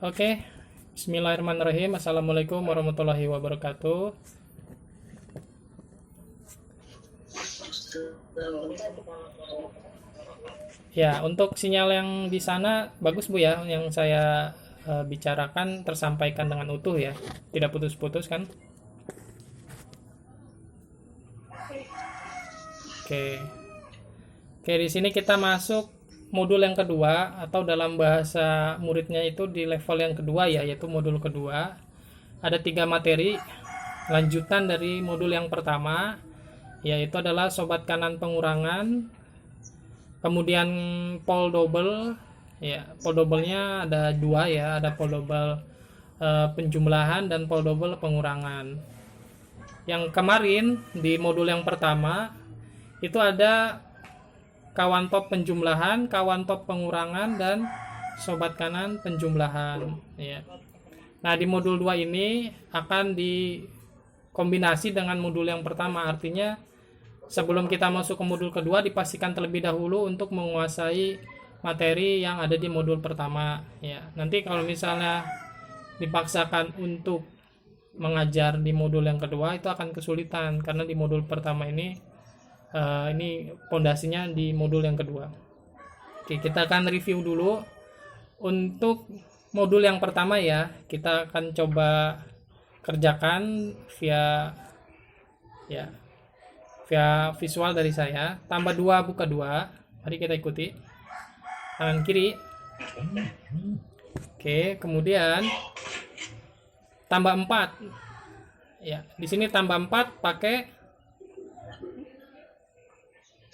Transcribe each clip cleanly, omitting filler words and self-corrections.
Oke, Bismillahirrahmanirrahim. Assalamualaikum warahmatullahi wabarakatuh. Ya, untuk sinyal yang di sana bagus Bu ya, yang saya bicarakan tersampaikan dengan utuh ya, tidak putus-putus kan? Oke, oke di sini kita masuk modul yang kedua atau dalam bahasa muridnya itu di level yang kedua ya, yaitu modul kedua. Ada 3 materi lanjutan dari modul yang pertama, yaitu adalah sobat kanan pengurangan, kemudian pol double ya, pol double-nya ada 2 ya, ada pol double penjumlahan dan pol double pengurangan. Yang kemarin di modul yang pertama itu ada kawan top penjumlahan, kawan top pengurangan, dan sobat kanan penjumlahan ya. Nah, di modul 2 ini akan dikombinasi dengan modul yang pertama, artinya sebelum kita masuk ke modul kedua dipastikan terlebih dahulu untuk menguasai materi yang ada di modul pertama ya. Nanti kalau misalnya dipaksakan untuk mengajar di modul yang kedua itu akan kesulitan karena di modul pertama ini pondasinya di modul yang kedua. Oke, kita akan review dulu untuk modul yang pertama ya. Kita akan coba kerjakan via visual dari saya. Tambah 2 buka 2. Mari kita ikuti. Tangan kiri. Oke, kemudian tambah 4. Ya, di sini tambah 4 pakai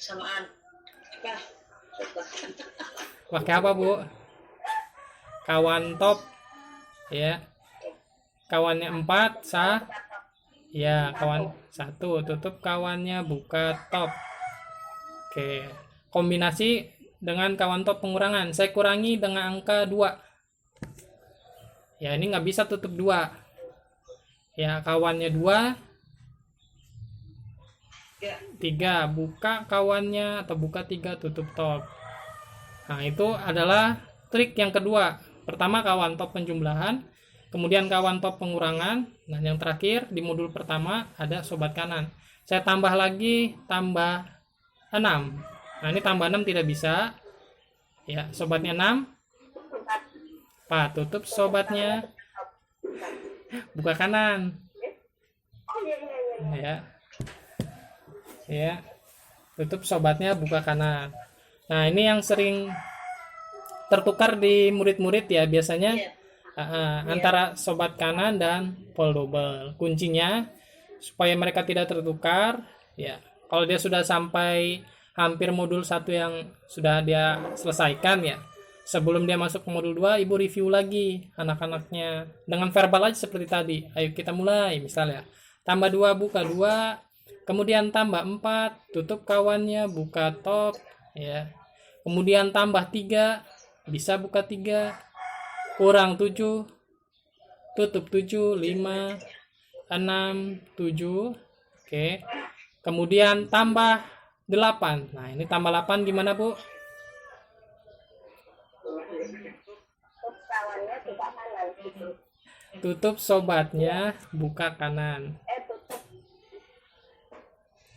samaan. Pakai apa, Bu? Kawan top ya. Kawannya 4 sah. Ya, kawan 1 tutup kawannya, buka top. Oke. Kombinasi dengan kawan top pengurangan. Saya kurangi dengan angka 2. Ya, ini nggak bisa tutup 2. Ya, kawannya 2. 3 buka kawannya atau buka 3 tutup top. Nah, itu adalah trik yang kedua. Pertama kawan top penjumlahan, kemudian kawan top pengurangan, dan yang terakhir di modul pertama ada sobat kanan. Saya tambah lagi, tambah 6. Nah, ini tambah 6 tidak bisa. Ya, sobatnya 6. 4 tutup sobatnya, buka kanan. Ya, tutup sobatnya, buka kanan. Nah, ini yang sering tertukar di murid-murid ya biasanya antara sobat kanan dan pol double. Kuncinya supaya mereka tidak tertukar ya, kalau dia sudah sampai hampir modul 1 yang sudah dia selesaikan ya, sebelum dia masuk ke modul 2 ibu review lagi anak-anaknya dengan verbal aja seperti tadi. Ayo kita mulai, misalnya tambah 2 buka 2, kemudian tambah 4 tutup kawannya, buka top ya. Kemudian tambah 3 bisa buka 3, kurang 7 tutup 7, 5 6 7. Oke. Kemudian tambah 8. Nah, ini tambah 8 gimana, Bu? Tutup sobatnya, buka kanan.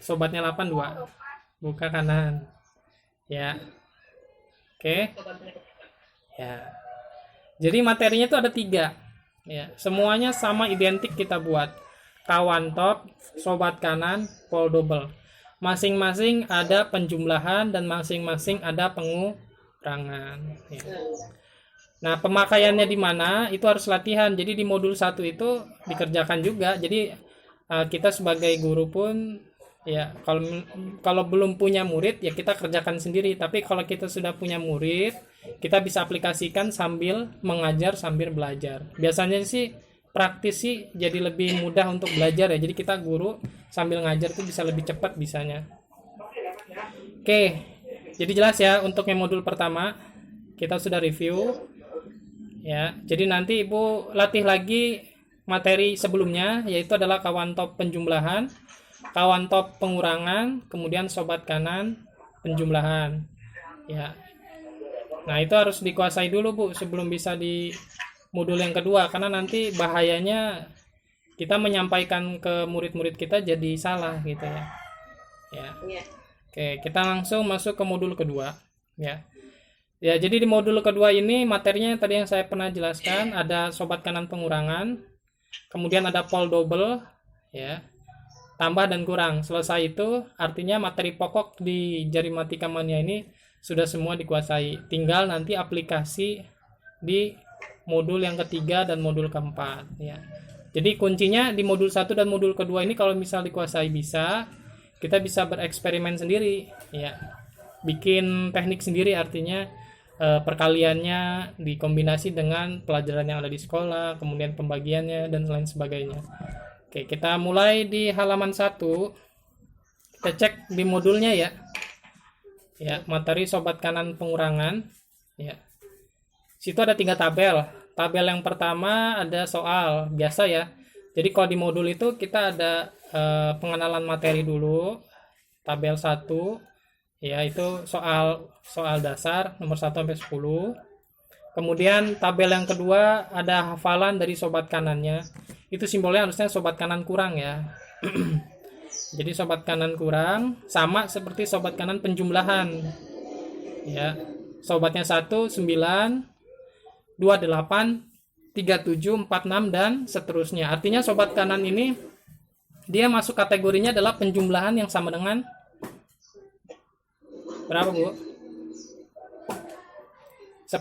Sobatnya 8 2. Buka kanan. Ya. Oke. Ya. Jadi materinya itu ada 3. Ya, semuanya sama identik kita buat. Kawan top, sobat kanan, pol double. Masing-masing ada penjumlahan dan masing-masing ada pengurangan. Ya. Nah, pemakaiannya di mana itu harus latihan. Jadi di modul 1 itu dikerjakan juga. Jadi kita sebagai guru pun ya, kalau belum punya murid ya kita kerjakan sendiri. Tapi kalau kita sudah punya murid, kita bisa aplikasikan sambil mengajar sambil belajar. Biasanya sih praktis sih jadi lebih mudah untuk belajar ya. Jadi kita guru sambil ngajar tuh bisa lebih cepat bisanya. Oke, jadi jelas ya untuk yang modul pertama kita sudah review ya. Jadi nanti ibu latih lagi materi sebelumnya, yaitu adalah kawan top penjumlahan, kawan top pengurangan, kemudian sobat kanan penjumlahan ya. Nah, itu harus dikuasai dulu Bu sebelum bisa modul yang kedua, karena nanti bahayanya kita menyampaikan ke murid-murid kita jadi salah gitu ya. Ya. Oke, kita langsung masuk ke modul kedua ya. Ya, jadi di modul kedua ini materinya tadi yang saya pernah jelaskan, ada sobat kanan pengurangan, kemudian ada pol double ya. Tambah dan kurang. Selesai itu artinya materi pokok di Jarimatika Mania ini sudah semua dikuasai. Tinggal nanti aplikasi di modul yang ketiga dan modul keempat ya. Jadi kuncinya di modul 1 dan modul kedua ini kalau misal dikuasai bisa, kita bisa bereksperimen sendiri ya. Bikin teknik sendiri, artinya perkaliannya dikombinasi dengan pelajaran yang ada di sekolah, kemudian pembagiannya dan lain sebagainya. Oke, kita mulai di halaman 1. Kita cek di modulnya ya. Ya, materi sobat kanan pengurangan ya. Situ ada 3 tabel. Tabel yang pertama ada soal biasa ya. Jadi kalau di modul itu kita ada pengenalan materi dulu. Tabel 1 ya, itu soal dasar nomor 1 sampai 10. Kemudian tabel yang kedua ada hafalan dari sobat kanannya. Itu simbolnya harusnya sobat kanan kurang ya. Jadi sobat kanan kurang sama seperti sobat kanan penjumlahan. Ya. Sobatnya 1 9 28, 37, 46 dan seterusnya. Artinya sobat kanan ini dia masuk kategorinya adalah penjumlahan yang sama dengan berapa, Bu? 10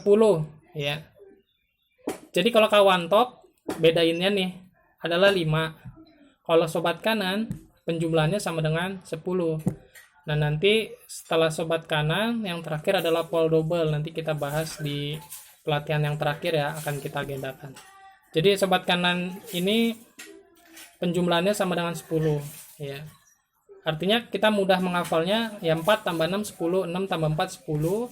ya. Jadi kalau kawan top bedainnya nih adalah 5. Kalau sobat kanan penjumlahannya sama dengan 10. Nah, nanti setelah sobat kanan yang terakhir adalah pol double. Nanti kita bahas di pelatihan yang terakhir ya, akan kita agendakan. Jadi sobat kanan ini penjumlahannya sama dengan 10 ya. Artinya kita mudah menghafalnya ya, 4 tambah 6 10, 6 tambah 4 10,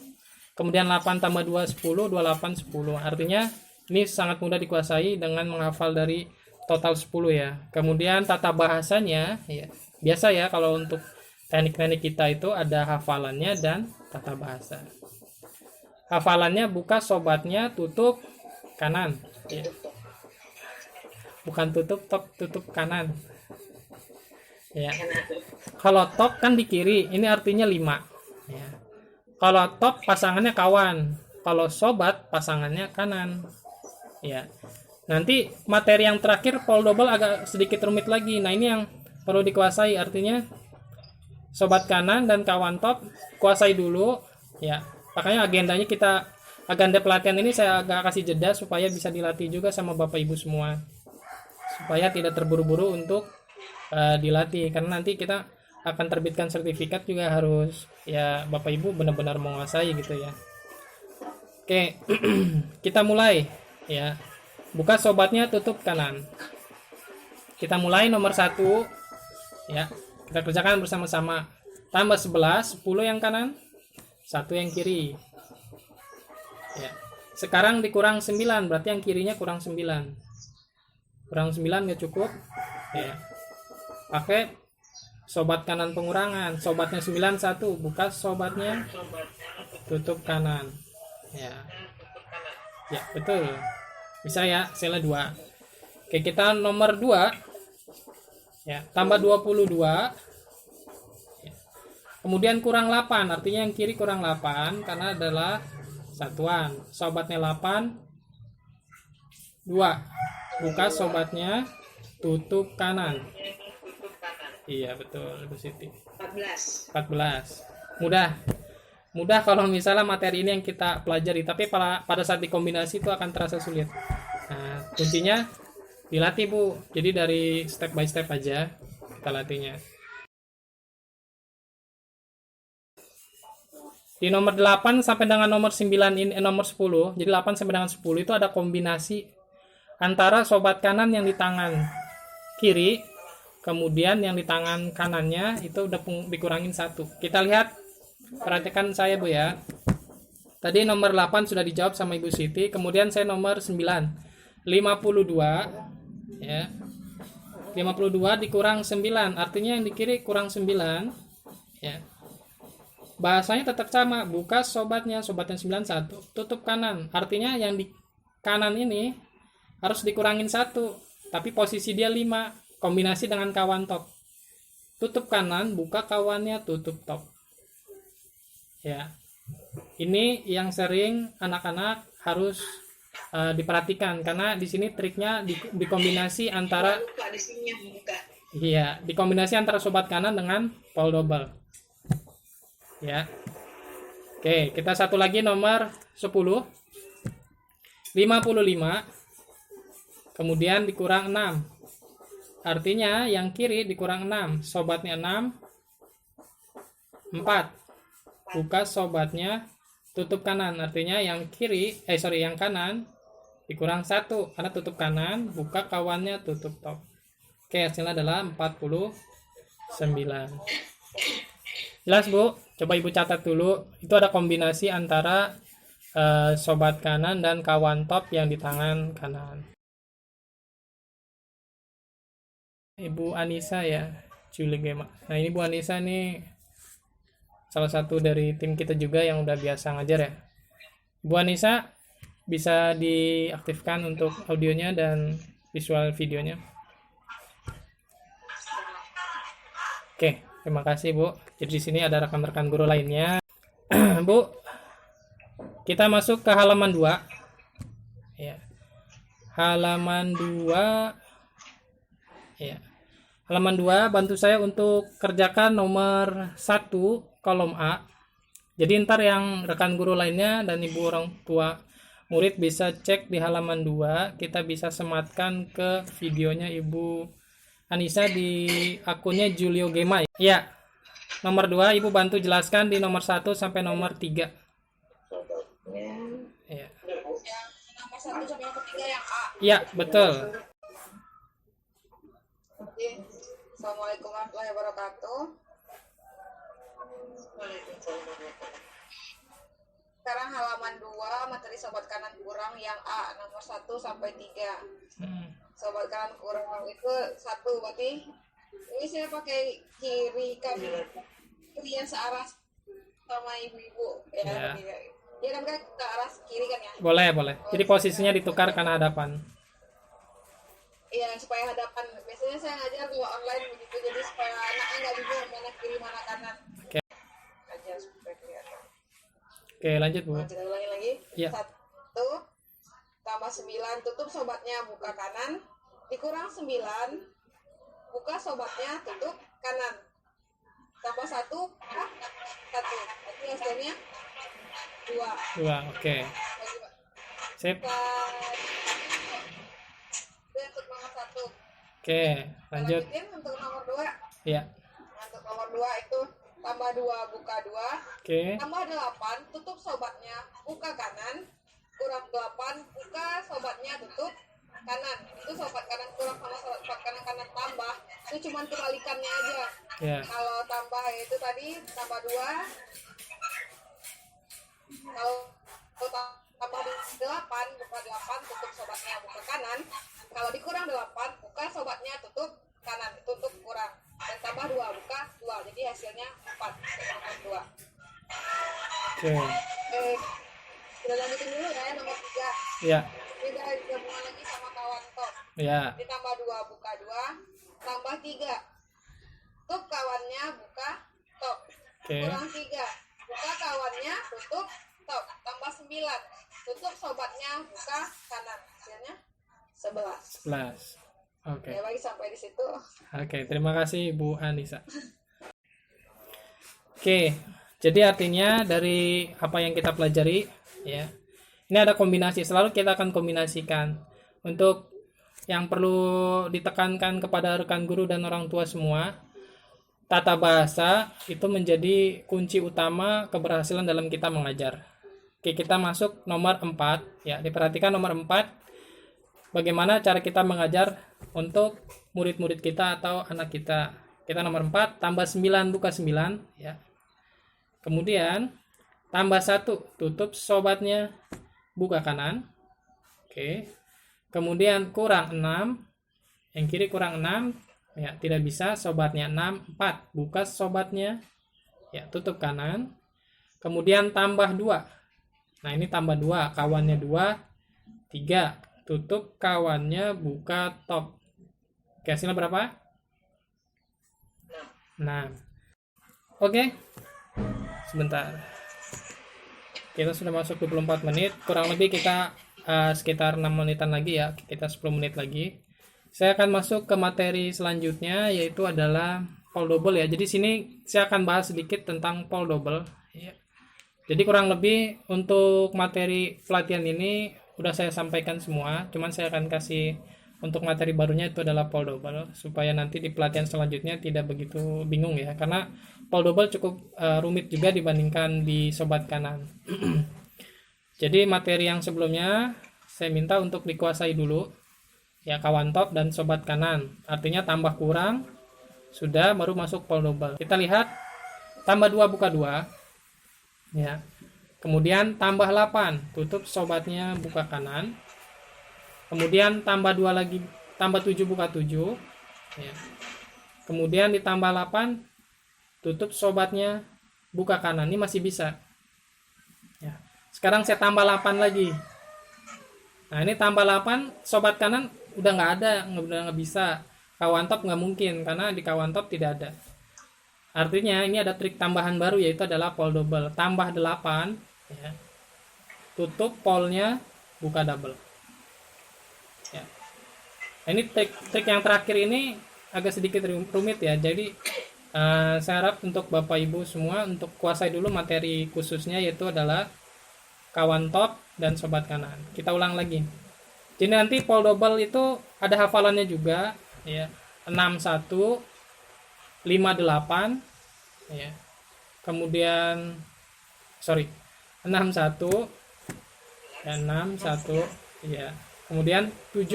kemudian 8 tambah 2 10, 28 10. Artinya ini sangat mudah dikuasai dengan menghafal dari total 10 ya. Kemudian tata bahasanya ya, biasa ya, kalau untuk teknik-teknik kita itu ada hafalannya dan tata bahasa. Hafalannya buka sobatnya tutup kanan ya. Bukan tutup top, tutup kanan ya. Kalau top kan di kiri, ini artinya 5 ya. Kalau top pasangannya kawan, kalau sobat pasangannya kanan ya. Nanti materi yang terakhir pol double agak sedikit rumit lagi. Nah, ini yang perlu dikuasai, artinya sobat kanan dan kawan top kuasai dulu ya. Makanya agenda pelatihan ini saya agak kasih jeda supaya bisa dilatih juga sama Bapak Ibu semua. Supaya tidak terburu-buru untuk dilatih, karena nanti kita akan terbitkan sertifikat juga harus ya Bapak Ibu benar-benar menguasai gitu ya. Oke, kita mulai ya. Buka sobatnya, tutup kanan. Kita mulai nomor 1 ya. Kita kerjakan bersama-sama. Tambah 11, 10 yang kanan, 1 yang kiri ya. Sekarang dikurang 9, berarti yang kirinya kurang 9. Kurang 9 nggak cukup ya. Pakai sobat kanan pengurangan. Sobatnya 9 1, buka sobatnya, tutup kanan ya. Ya betul, bisa ya, sela 2. Oke, kita nomor 2 ya, tambah 22 ya. Kemudian kurang 8, artinya yang kiri kurang 8 karena adalah satuan. Sobatnya 8 2, buka sobatnya, tutup kanan. Iya betul, Ibu Siti. 14. Mudah kalau misalnya materi ini yang kita pelajari, tapi pada saat dikombinasi itu akan terasa sulit. Nah, kuncinya dilatih, Bu. Jadi dari step by step aja kita latihnya. Di nomor 8 sampai dengan nomor 9 ini, nomor 10. Jadi 8 sampai dengan 10 itu ada kombinasi antara sobat kanan yang di tangan kiri, kemudian yang di tangan kanannya itu udah dikurangin 1. Kita lihat, perhatikan saya, Bu ya. Tadi nomor 8 sudah dijawab sama Ibu Siti, kemudian saya nomor 9. 52 ya. 52 dikurang 9, artinya yang di kiri kurang 9 ya. Bahasanya tetap sama, buka sobatnya 91, tutup kanan. Artinya yang di kanan ini harus dikurangin 1, tapi posisi dia 5, kombinasi dengan kawan top. Tutup kanan, buka kawannya, tutup top. Ya. Ini yang sering anak-anak harus diperhatikan, karena di sini triknya dikombinasi antara dikombinasi antara sobat kanan dengan Paul double. Ya. Oke, kita satu lagi nomor 10. 55 kemudian dikurang 6. Artinya yang kiri dikurang 6, sobatnya 6, 4. Buka sobatnya, tutup kanan. Artinya yang yang kanan dikurang 1 karena tutup kanan, buka kawannya, tutup top. Oke, hasilnya adalah 49. Jelas, Bu? Coba Ibu catat dulu. Itu ada kombinasi antara sobat kanan dan kawan top yang di tangan kanan. Ibu Anissa ya, Julie Gema. Nah, ini Bu Anissa nih salah satu dari tim kita juga yang udah biasa ngajar ya. Bu Anissa bisa diaktifkan untuk audionya dan visual videonya. Oke, terima kasih Bu. Jadi di sini ada rekan-rekan guru lainnya. Bu, kita masuk ke halaman 2. Ya. Halaman 2. Ya. Halaman 2, bantu saya untuk kerjakan nomor 1 kolom A. Jadi ntar yang rekan guru lainnya dan ibu orang tua murid bisa cek di halaman 2. Kita bisa sematkan ke videonya Ibu Anissa di akunnya Julio Gema. Ya. Nomor 2 Ibu bantu jelaskan di nomor 1 sampai nomor 3. Ya. Yang nomor 1 sampai nomor 3 yang A. Ya, betul. Assalamualaikum warahmatullahi wabarakatuh. Sekarang halaman 2, materi sobat kanan kurang yang A, nomor 1 sampai 3. Sobat kanan kurang itu 1, berarti ini saya pakai kiri kanan, kiri yang searah sama ibu-ibu ya. Ya kan ke arah kiri kan ya? Boleh. Jadi posisinya ditukar karena hadapan. Iya, supaya hadapan. Biasanya saya ngajar dua online begitu, jadi supaya anaknya nggak bingung mana kiri mana kanan. Oke. Aja supaya kelihatan. Oke, lanjut Bu. Nah, kita ulangi lagi. Ya. 1 tambah 9, tutup sobatnya, buka kanan. Dikurang 9, buka sobatnya, tutup kanan. Tambah 1, buka 1. Berarti hasilnya 2. 2, oke. Sip. Untuk nomor 1. Oke, lanjut. Untuk nomor 2. Ya. Untuk nomor 2 itu tambah 2, buka 2. Oke. Tambah 8, tutup sobatnya, buka kanan. Kurang 8, buka sobatnya, tutup kanan. Itu sobat kanan kurang sama sobat kanan tambah. Itu cuma kebalikannya aja. Ya. Kalau tambah itu tadi tambah 2. Kalau tambah 8, buka 8, tutup sobatnya, buka kanan. Kalau dikurang 8, buka sobatnya, tutup kanan. Itu untuk kurang. Dan tambah 2, buka 2. Jadi hasilnya 4. 2. Oke. Kita lanjutin dulu ya, nomor 3. Ya. Ini udah gabungan lagi sama kawan top. Ya. Ditambah 2, buka 2. Tambah 3. Tutup kawannya, buka top. Oke. Kurang 3. Buka kawannya, tutup top. Tambah 9. Tutup sobatnya, buka kanan. Hasilnya 11. 11. Oke. Ya, bagi sampai di situ. Oke, terima kasih Bu Anissa. Oke, jadi artinya dari apa yang kita pelajari ya. Ini ada kombinasi, selalu kita akan kombinasikan. Untuk yang perlu ditekankan kepada rekan guru dan orang tua semua, tata bahasa itu menjadi kunci utama keberhasilan dalam kita mengajar. Oke, kita masuk nomor 4 ya. Diperhatikan nomor 4. Bagaimana cara kita mengajar untuk murid-murid kita atau anak kita. Kita nomor 4, tambah 9, buka 9 ya. Kemudian tambah 1, tutup sobatnya, buka kanan. Oke. Kemudian kurang 6, yang kiri kurang 6 ya, tidak bisa, sobatnya 6, 4, buka sobatnya ya, tutup kanan. Kemudian tambah 2. Nah, ini tambah 2, kawannya 2, 3. tutup kawannya, buka top. Oke, hasilnya berapa? 6. Oke, sebentar. Kita sudah masuk 24 menit. Kurang lebih kita sekitar 6 menitan lagi ya. Kita 10 menit lagi. Saya akan masuk ke materi selanjutnya, yaitu adalah pole double ya. Jadi sini saya akan bahas sedikit tentang pole double. Ya. Jadi kurang lebih untuk materi pelatihan ini udah saya sampaikan semua. Cuman saya akan kasih untuk materi barunya itu adalah pole double, supaya nanti di pelatihan selanjutnya tidak begitu bingung ya, karena pole double cukup rumit juga dibandingkan di sobat kanan. Jadi materi yang sebelumnya saya minta untuk dikuasai dulu ya, kawan top dan sobat kanan, artinya tambah kurang sudah, baru masuk pole double. Kita lihat tambah 2 buka 2 ya, kemudian tambah 8 tutup sobatnya, buka kanan. Kemudian tambah 2 lagi, tambah 7 buka 7 ya. Kemudian ditambah 8 tutup sobatnya, buka kanan. Ini masih bisa ya. Sekarang saya tambah 8 lagi. Nah ini tambah 8, sobat kanan udah nggak ada, udah nggak bisa. Kawan top nggak mungkin, karena di kawan top tidak ada. Artinya ini ada trik tambahan baru, yaitu adalah pole double. Tambah 8 ya, tutup polnya, buka double ya. Ini trik yang terakhir ini agak sedikit rumit ya. Jadi saya harap untuk Bapak Ibu semua untuk kuasai dulu materi khususnya, yaitu adalah kawan top dan sobat kanan. Kita ulang lagi. Jadi nanti pole double itu ada hafalannya juga ya. 61 58 ya. Kemudian 61 dan 61 ya. Kemudian 7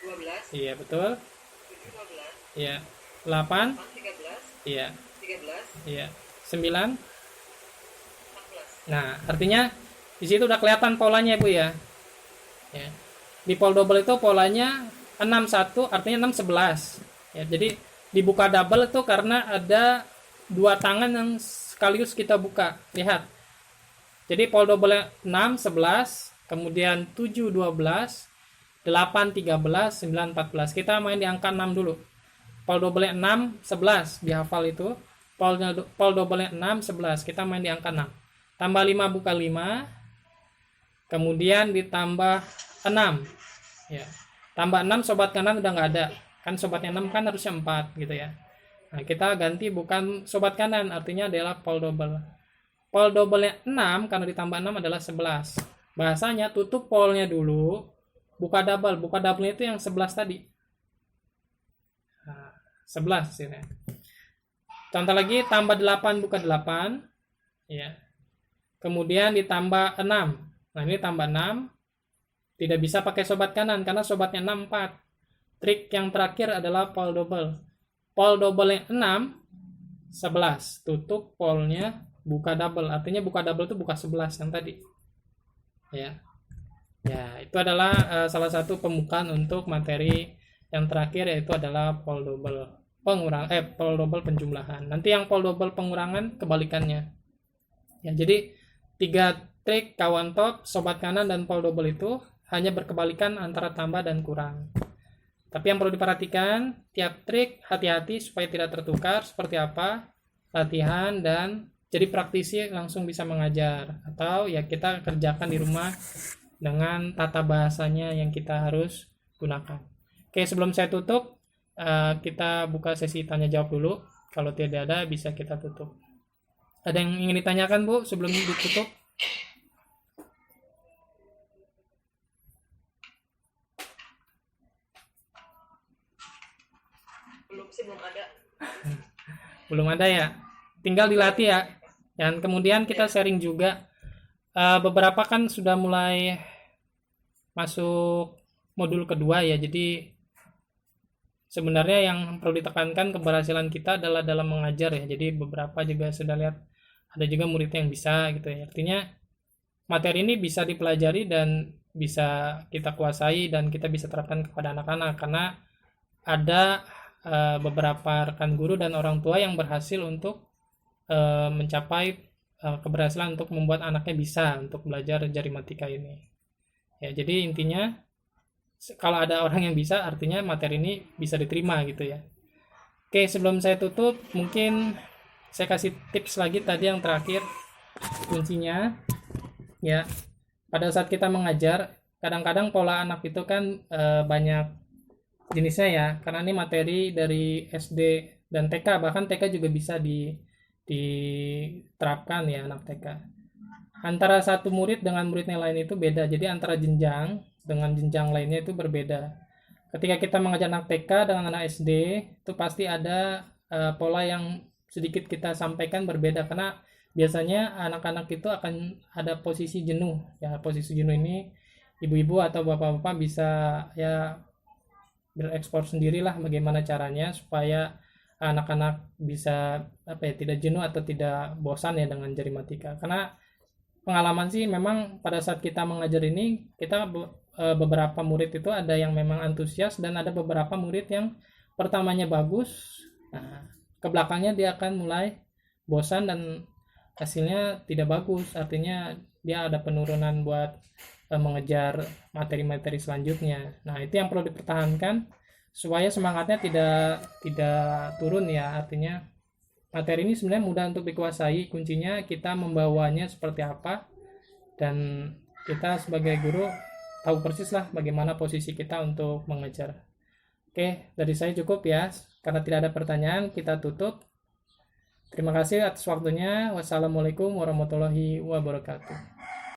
12. Iya, betul. 12. Iya. 8 13. Iya. 13. Iya. 9 14. Nah, artinya di situ udah kelihatan polanya, Bu ya. Ya. Di pole double itu polanya 61, artinya 6 11. Ya, jadi dibuka double itu karena ada 2 tangan yang sekaligus kita buka. Lihat. Jadi pole double 6 11, kemudian 7 12, 8 13, 9 14. Kita main di angka 6 dulu. Pole double 6 11 dihafal itu. Pole double 6 11. Kita main di angka 6. Tambah 5 buka 5. Kemudian ditambah 6. Ya. Tambah 6 sobat kanan udah nggak ada. Kan sobatnya 6 kan harusnya 4 gitu ya. Nah, kita ganti bukan sobat kanan, artinya adalah pole double. Pole double 6 karena ditambah 6 adalah 11. Bahasanya tutup polnya dulu, buka double. Buka double itu yang 11 tadi. Nah, 11 hasilnya. Contoh lagi, tambah 8 buka 8 ya. Kemudian ditambah 6. Nah, ini tambah 6. Tidak bisa pakai sobat kanan karena sobatnya 6 4. Trik yang terakhir adalah pole double. Pole double 6 11. Tutup polnya, buka double. Artinya buka double itu buka 11 yang tadi. Ya, itu adalah salah satu pembukaan untuk materi yang terakhir, yaitu adalah pole double pole double penjumlahan. Nanti yang pole double pengurangan kebalikannya. Ya, jadi 3 trik kawan top, sobat kanan dan pole double itu hanya berkebalikan antara tambah dan kurang. Tapi yang perlu diperhatikan, tiap trik hati-hati supaya tidak tertukar. Seperti apa? Latihan dan jadi praktisi langsung bisa mengajar, atau ya kita kerjakan di rumah dengan tata bahasanya yang kita harus gunakan. Oke, sebelum saya tutup, kita buka sesi tanya jawab dulu. Kalau tidak ada, bisa kita tutup. Ada yang ingin ditanyakan, Bu, sebelum ditutup? Belum ada. Belum ada ya? Tinggal dilatih ya. Dan kemudian kita sharing juga. Beberapa kan sudah mulai masuk modul kedua ya. Jadi sebenarnya yang perlu ditekankan keberhasilan kita adalah dalam mengajar ya. Jadi beberapa juga sudah lihat ada juga muridnya yang bisa gitu ya. Artinya materi ini bisa dipelajari dan bisa kita kuasai dan kita bisa terapkan kepada anak-anak, karena ada beberapa rekan guru dan orang tua yang berhasil untuk mencapai keberhasilan untuk membuat anaknya bisa untuk belajar jarimatika ini Ya, jadi intinya kalau ada orang yang bisa, artinya materi ini bisa diterima gitu ya. Oke, sebelum saya tutup, mungkin saya kasih tips lagi tadi yang terakhir, kuncinya ya. Pada saat kita mengajar, kadang-kadang pola anak itu kan banyak jenisnya ya, karena ini materi dari SD dan TK, bahkan TK juga bisa diterapkan ya anak TK. Antara satu murid dengan murid yang lain itu beda, jadi antara jenjang dengan jenjang lainnya itu berbeda. Ketika kita mengajar anak TK dengan anak SD, itu pasti ada pola yang sedikit kita sampaikan berbeda, karena biasanya anak-anak itu akan ada posisi jenuh ya. Posisi jenuh ini ibu-ibu atau bapak-bapak bisa ya berekspor sendirilah bagaimana caranya supaya anak-anak bisa tidak jenuh atau tidak bosan ya dengan matematika. Karena pengalaman sih memang pada saat kita mengajar ini, kita beberapa murid itu ada yang memang antusias dan ada beberapa murid yang pertamanya bagus, nah ke belakangnya dia akan mulai bosan dan hasilnya tidak bagus, artinya dia ada penurunan buat mengejar materi-materi selanjutnya. Nah, itu yang perlu dipertahankan supaya semangatnya tidak turun ya. Artinya materi ini sebenarnya mudah untuk dikuasai, kuncinya kita membawanya seperti apa, dan kita sebagai guru tahu persis lah bagaimana posisi kita untuk mengejar. Oke, dari saya cukup ya, karena tidak ada pertanyaan kita tutup. Terima kasih atas waktunya. Wassalamualaikum warahmatullahi wabarakatuh.